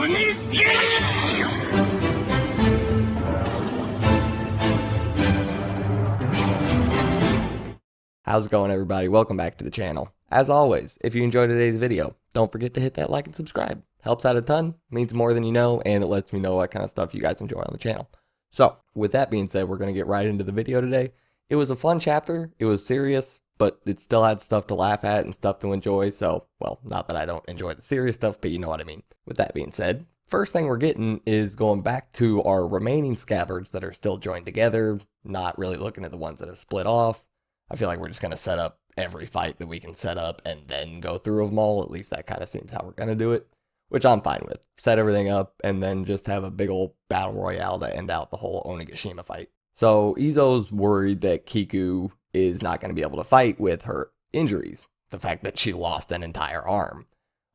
How's it going, everybody? Welcome back to the channel. As always, if you enjoyed today's video, don't forget to hit that like and subscribe. Helps out a ton, means more than you know, and it lets me know what kind of stuff you guys enjoy on the channel. So, with that being said, we're going to get right into the video today. It was a fun chapter, it was serious, but it still had stuff to laugh at and stuff to enjoy, so, well, not that I don't enjoy the serious stuff, but you know what I mean. With that being said, first thing we're getting is going back to our remaining scabbards that are still joined together, not really looking at the ones that have split off. I feel like we're just going to set up every fight that we can set up and then go through them all. At least that kind of seems how we're going to do it, which I'm fine with. Set everything up and then just have a big old battle royale to end out the whole Onigashima fight. So Izo's worried that Kiku is not going to be able to fight with her injuries. The fact that she lost an entire arm.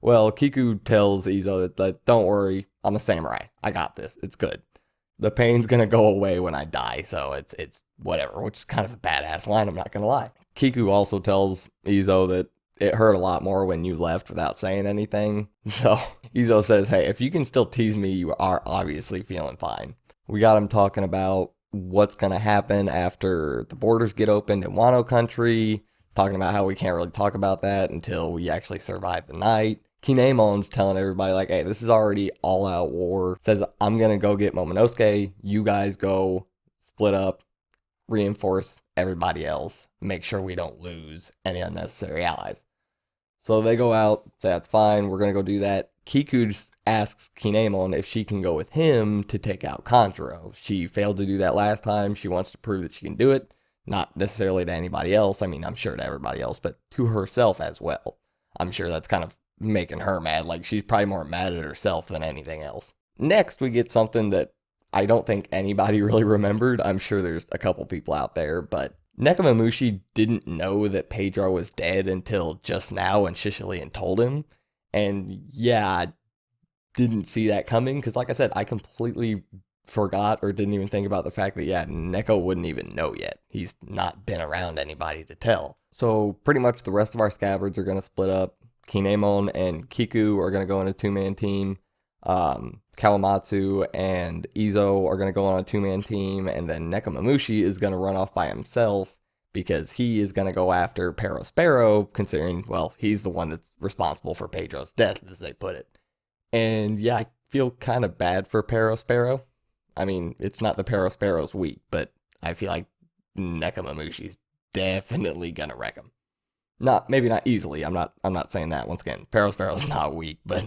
Well, Kiku tells Izo that don't worry, I'm a samurai. I got this. It's good. The pain's going to go away when I die, so it's whatever, which is kind of a badass line, I'm not going to lie. Kiku also tells Izo that it hurt a lot more when you left without saying anything. So Izo says, hey, if you can still tease me, you are obviously feeling fine. We got him talking about what's going to happen after the borders get opened in Wano country, talking about how we can't really talk about that until we actually survive the night. Kinemon's telling everybody, like, hey, this is already all-out war. Says, I'm going to go get Momonosuke. You guys go split up, reinforce everybody else, make sure we don't lose any unnecessary allies. So they go out, say, that's fine, we're going to go do that. Kiku just asks Kinemon if she can go with him to take out Kanjuro. She failed to do that last time. She wants to prove that she can do it. Not necessarily to anybody else. I mean, I'm sure to everybody else, but to herself as well. I'm sure that's kind of making her mad. Like, she's probably more mad at herself than anything else. Next, we get something that I don't think anybody really remembered. I'm sure there's a couple people out there, but Nekomamushi didn't know that Pedro was dead until just now when Shishilin told him. And yeah, I didn't see that coming because, like I said, I completely forgot or didn't even think about the fact that, yeah, Neko wouldn't even know yet. He's not been around anybody to tell. So pretty much the rest of our scabbards are going to split up. Kinemon and Kiku are going to go in a two-man team. Kawamatsu and Izo are going to go on a two-man team, and then Nekomamushi is going to run off by himself because he is going to go after Perospero, considering, well, he's the one that's responsible for Pedro's death, as they put it. And yeah, I feel kind of bad for Perospero. I mean, it's not the Perospero's week, but I feel like Nekomamushi's definitely going to wreck him. Maybe not easily. I'm not saying that. Once again, Perospero's not weak, but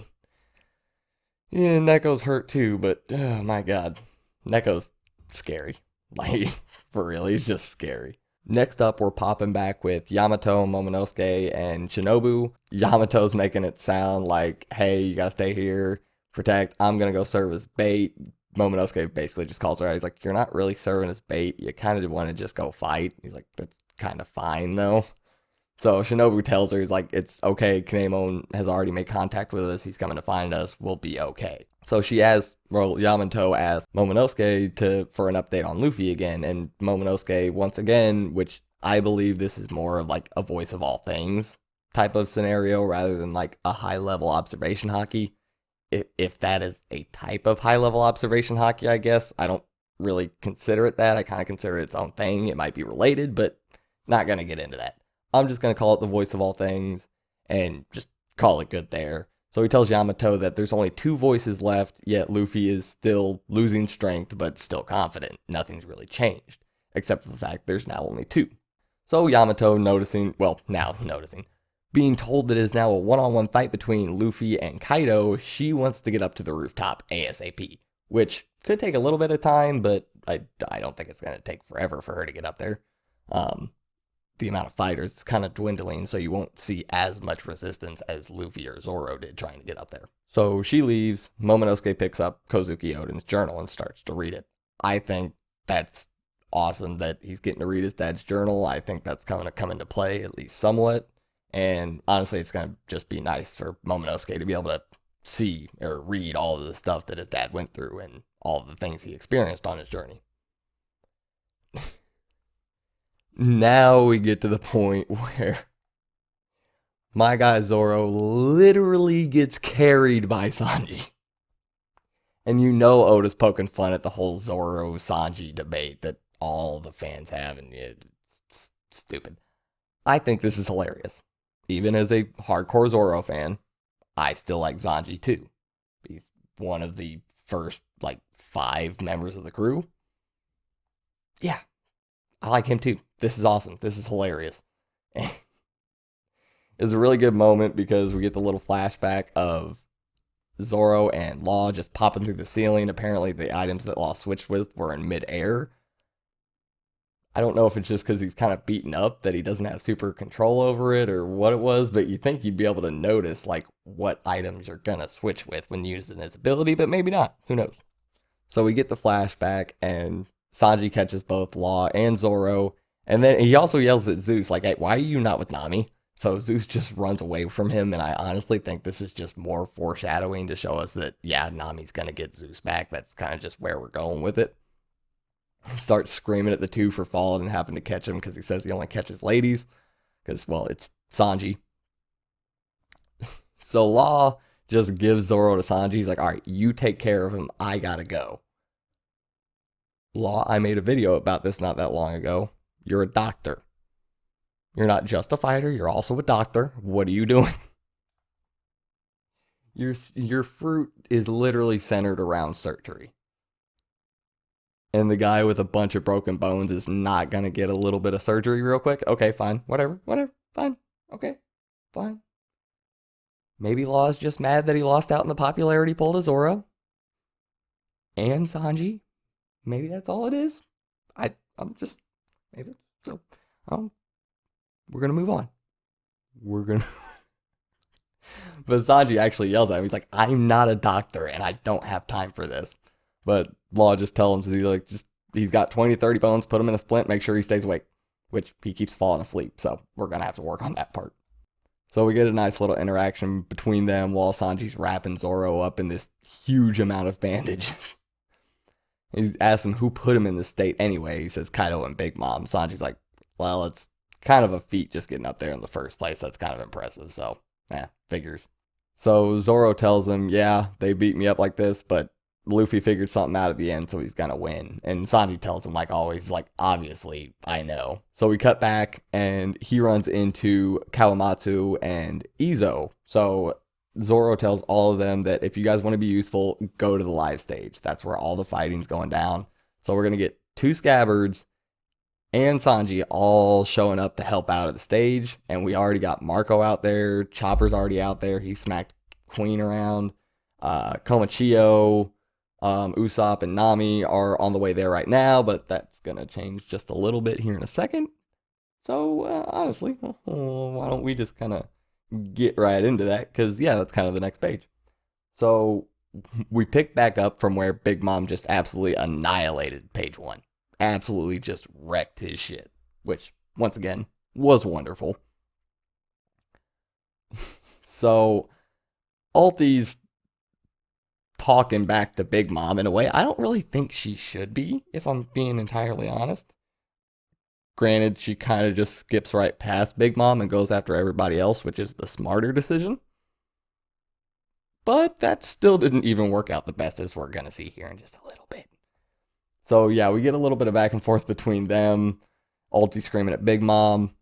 yeah, Neko's hurt too, but oh my god. Neko's scary. Like, for real, he's just scary. Next up, we're popping back with Yamato, Momonosuke, and Shinobu. Yamato's making it sound like, hey, you gotta stay here, protect, I'm gonna go serve as bait. Momonosuke basically just calls her out. He's like, you're not really serving as bait, you kind of want to just go fight. He's like, that's kind of fine though. So Shinobu tells her, he's like, it's okay, Kinemon has already made contact with us, he's coming to find us, we'll be okay. So Yamato asks Momonosuke for an update on Luffy again, and Momonosuke, once again, which I believe this is more of like a voice of all things type of scenario, rather than like a high-level observation haki. If that is a type of high-level observation haki, I guess. I don't really consider it that, I kind of consider it its own thing, it might be related, but not going to get into that. I'm just going to call it the voice of all things and just call it good there. So he tells Yamato that there's only 2 voices left, yet Luffy is still losing strength, but still confident. Nothing's really changed, except for the fact there's now only 2. So Yamato being told that it is now a one-on-one fight between Luffy and Kaido, she wants to get up to the rooftop ASAP, which could take a little bit of time, but I don't think it's going to take forever for her to get up there. The amount of fighters is kind of dwindling, so you won't see as much resistance as Luffy or Zoro did trying to get up there. So she leaves, Momonosuke picks up Kozuki Oden's journal and starts to read it. I think that's awesome that he's getting to read his dad's journal. I think that's going to come into play, at least somewhat. And honestly, it's going to just be nice for Momonosuke to be able to see or read all of the stuff that his dad went through and all of the things he experienced on his journey. Now we get to the point where my guy Zoro literally gets carried by Sanji. And you know Oda's poking fun at the whole Zoro Sanji debate that all the fans have, and it's stupid. I think this is hilarious. Even as a hardcore Zoro fan, I still like Sanji too. He's one of the first, like, 5 members of the crew. Yeah, I like him too. This is awesome. This is hilarious. It's a really good moment because we get the little flashback of Zoro and Law just popping through the ceiling. Apparently, the items that Law switched with were in midair. I don't know if it's just because he's kind of beaten up that he doesn't have super control over it or what it was, but you think you'd be able to notice like what items you're gonna switch with when using his ability, but maybe not. Who knows? So we get the flashback, and Sanji catches both Law and Zoro, and then he also yells at Zeus like, "Hey, why are you not with Nami?" So Zeus just runs away from him, and I honestly think this is just more foreshadowing to show us that, yeah, Nami's gonna get Zeus back. That's kind of just where we're going with it. Starts screaming at the two for falling and having to catch him because he says he only catches ladies. Because, well, it's Sanji. So Law just gives Zoro to Sanji. He's like, all right, you take care of him. I gotta go. Law, I made a video about this not that long ago. You're a doctor. You're not just a fighter. You're also a doctor. What are you doing? Your fruit is literally centered around surgery. And the guy with a bunch of broken bones is not going to get a little bit of surgery real quick. Okay, fine. Whatever. Fine. Okay, fine. Maybe Law's just mad that he lost out in the popularity poll to Zoro and Sanji. Maybe that's all it is. I'm just, maybe. So, we're going to move on. But Sanji actually yells at him. He's like, I'm not a doctor and I don't have time for this. But Law just tells him, he's got 20, 30 bones, put him in a splint, make sure he stays awake, which he keeps falling asleep. So we're going to have to work on that part. So we get a nice little interaction between them while Sanji's wrapping Zoro up in this huge amount of bandage. He asks him who put him in this state anyway. He says Kaido and Big Mom. Sanji's like, well, it's kind of a feat just getting up there in the first place. That's kind of impressive. So, figures. So Zoro tells him, yeah, they beat me up like this, but Luffy figured something out at the end, so he's gonna win. And Sanji tells him, like always, like, obviously, I know. So we cut back, and he runs into Kawamatsu and Izo. So Zoro tells all of them that if you guys want to be useful, go to the live stage. That's where all the fighting's going down. So we're gonna get 2 scabbards and Sanji all showing up to help out at the stage. And we already got Marco out there. Chopper's already out there. He smacked Queen around. Komachio, Usopp and Nami are on the way there right now, but that's going to change just a little bit here in a second. So, honestly, why don't we just kind of get right into that? Because, yeah, that's kind of the next page. So, we pick back up from where Big Mom just absolutely annihilated page 1. Absolutely just wrecked his shit, which, once again, was wonderful. So, Ulti's talking back to Big Mom in a way I don't really think she should be, if I'm being entirely honest. Granted, she kind of just skips right past Big Mom and goes after everybody else, which is the smarter decision. But that still didn't even work out the best, as we're going to see here in just a little bit. So yeah, we get a little bit of back and forth between them. Ulti screaming at Big Mom.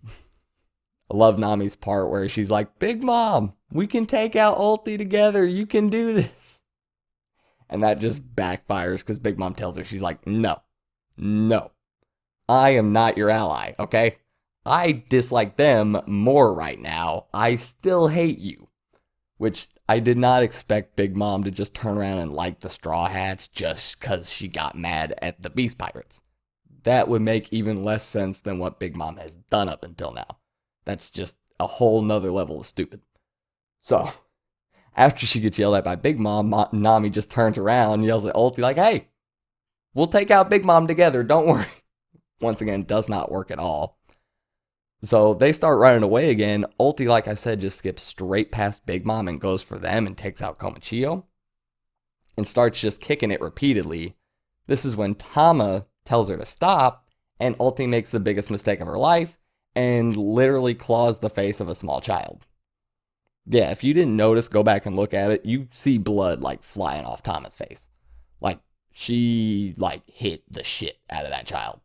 I love Nami's part where she's like, Big Mom, we can take out Ulti together. You can do this. And that just backfires because Big Mom tells her, she's like, no, I am not your ally, okay? I dislike them more right now. I still hate you. Which I did not expect Big Mom to just turn around and like the Straw Hats just because she got mad at the Beast Pirates. That would make even less sense than what Big Mom has done up until now. That's just a whole nother level of stupid. So, after she gets yelled at by Big Mom, Nami just turns around and yells at Ulti like, hey, we'll take out Big Mom together, don't worry. Once again, does not work at all. So they start running away again. Ulti, like I said, just skips straight past Big Mom and goes for them and takes out Komachio. And starts just kicking it repeatedly. This is when Tama tells her to stop, and Ulti makes the biggest mistake of her life and literally claws the face of a small child. Yeah, if you didn't notice, go back and look at it. You see blood like flying off Tama's face. Like, she, like, hit the shit out of that child.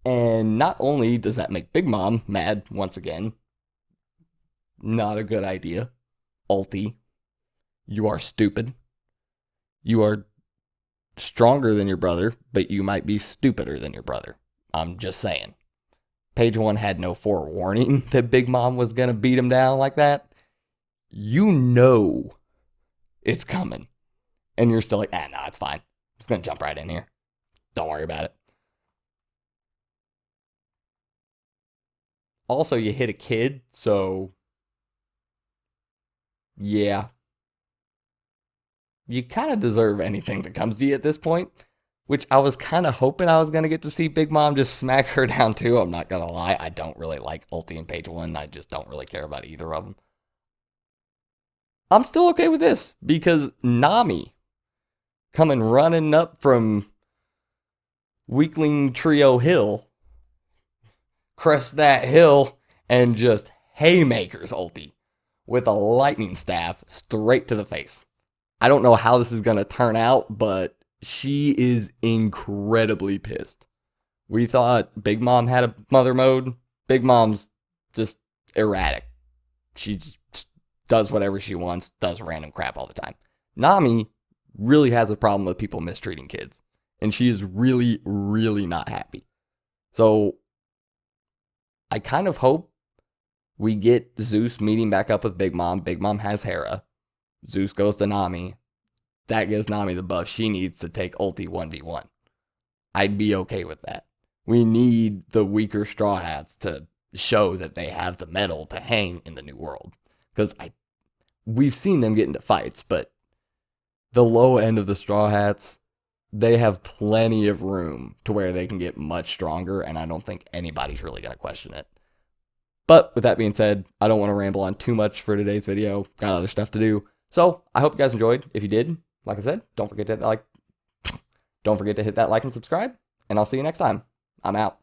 And not only does that make Big Mom mad once again, not a good idea. Ulti, you are stupid. You are stronger than your brother, but you might be stupider than your brother. I'm just saying. Page 1 had no forewarning that Big Mom was going to beat him down like that. You know it's coming. And you're still like, nah, it's fine. It's going to jump right in here. Don't worry about it. Also, you hit a kid, so yeah. You kind of deserve anything that comes to you at this point, which I was kind of hoping I was going to get to see Big Mom just smack her down too. I'm not going to lie. I don't really like Ulti and Page 1. I just don't really care about either of them. I'm still okay with this because Nami coming running up from Weakling Trio Hill, crest that hill, and just haymakers Ulti with a lightning staff straight to the face. I don't know how this is going to turn out, but she is incredibly pissed. We thought Big Mom had a mother mode. Big Mom's just erratic. She just does whatever she wants, does random crap all the time. Nami really has a problem with people mistreating kids, and she is really, really not happy. So I kind of hope we get Zeus meeting back up with Big Mom. Big Mom has Hera. Zeus goes to Nami. That gives Nami the buff she needs to take Ulti 1v1. I'd be okay with that. We need the weaker Straw Hats to show that they have the metal to hang in the new world. Because we've seen them get into fights, but the low end of the Straw Hats, they have plenty of room to where they can get much stronger, and I don't think anybody's really going to question it. But with that being said, I don't want to ramble on too much for today's video. Got other stuff to do. So I hope you guys enjoyed. If you did, like I said, don't forget to hit that like and subscribe, and I'll see you next time. I'm out.